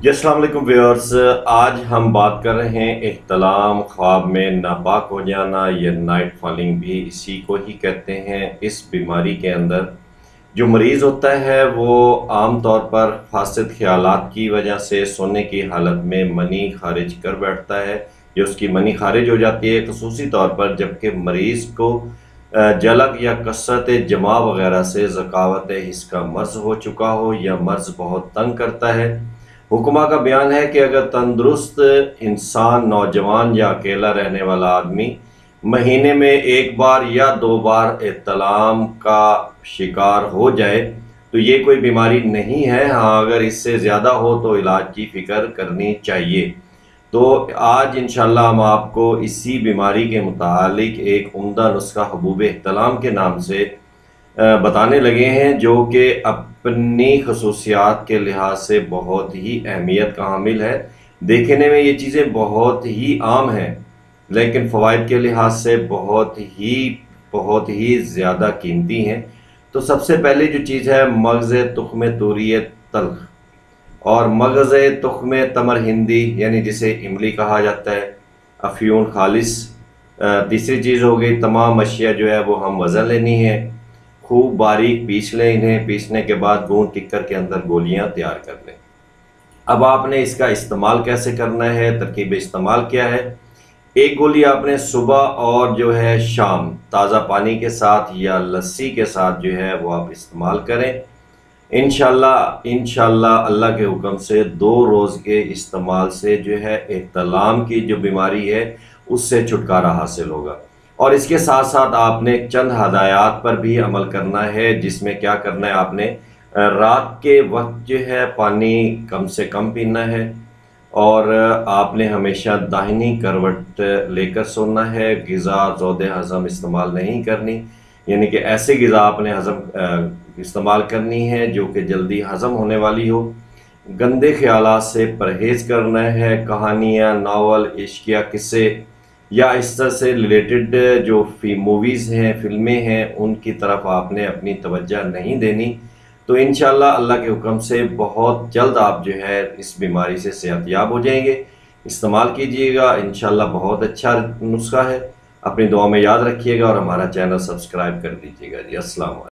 جی السلام علیکم ویورز، آج ہم بات کر رہے ہیں احتلام، خواب میں ناپاک ہو جانا یا نائٹ فالنگ بھی اسی کو ہی کہتے ہیں۔ اس بیماری کے اندر جو مریض ہوتا ہے وہ عام طور پر فاسد خیالات کی وجہ سے سونے کی حالت میں منی خارج کر بیٹھتا ہے، جو اس کی منی خارج ہو جاتی ہے خصوصی طور پر جبکہ مریض کو جلک یا کثرت جماع وغیرہ سے ذکاوت حس کا مرض ہو چکا ہو یا مرض بہت تنگ کرتا ہے۔ حکمہ کا بیان ہے کہ اگر تندرست انسان، نوجوان یا اکیلا رہنے والا آدمی مہینے میں ایک بار یا دو بار احتلام کا شکار ہو جائے تو یہ کوئی بیماری نہیں ہے۔ ہاں، اگر اس سے زیادہ ہو تو علاج کی فکر کرنی چاہیے۔ تو آج انشاءاللہ ہم آپ کو اسی بیماری کے متعلق ایک عمدہ نسخہ حبوب احتلام کے نام سے بتانے لگے ہیں، جو کہ اپنی خصوصیات کے لحاظ سے بہت ہی اہمیت کا حامل ہے۔ دیکھنے میں یہ چیزیں بہت ہی عام ہیں لیکن فوائد کے لحاظ سے بہت ہی زیادہ قیمتی ہیں۔ تو سب سے پہلے جو چیز ہے مغز تخم توری تلخ اور مغز تخم تمر ہندی، یعنی جسے املی کہا جاتا ہے، افیون خالص۔ تیسری چیز ہو گئی تمام اشیاء جو ہے وہ ہم وزن لینی ہے، خوب باریک پیس لیں انہیں، پیسنے کے بعد گون ٹکر کے اندر گولیاں تیار کر لیں۔ اب آپ نے اس کا استعمال کیسے کرنا ہے، ترکیب استعمال کیا ہے؟ ایک گولی آپ نے صبح اور جو ہے شام تازہ پانی کے ساتھ یا لسی کے ساتھ جو ہے وہ آپ استعمال کریں۔ انشاءاللہ اللہ کے حکم سے 2 روز کے استعمال سے جو ہے احتلام کی جو بیماری ہے اس سے چھٹکارا حاصل ہوگا۔ اور اس کے ساتھ ساتھ آپ نے چند ہدایات پر بھی عمل کرنا ہے، جس میں کیا کرنا ہے، آپ نے رات کے وقت جو ہے پانی کم سے کم پینا ہے، اور آپ نے ہمیشہ داہنی کروٹ لے کر سونا ہے۔ غذا زود ہضم استعمال نہیں کرنی، یعنی کہ ایسے غذا آپ نے استعمال کرنی ہے جو کہ جلدی ہضم ہونے والی ہو۔ گندے خیالات سے پرہیز کرنا ہے۔ کہانیاں، ناول، عشقیہ قصے یا اس طرح سے ریلیٹڈ جو موویز ہیں، فلمیں ہیں، ان کی طرف آپ نے اپنی توجہ نہیں دینی۔ تو انشاءاللہ اللہ کے حکم سے بہت جلد آپ جو ہے اس بیماری سے صحت یاب ہو جائیں گے۔ استعمال کیجئے گا، انشاءاللہ بہت اچھا نسخہ ہے۔ اپنی دعا میں یاد رکھیے گا اور ہمارا چینل سبسکرائب کر دیجیے گا۔ جی السلام علیکم۔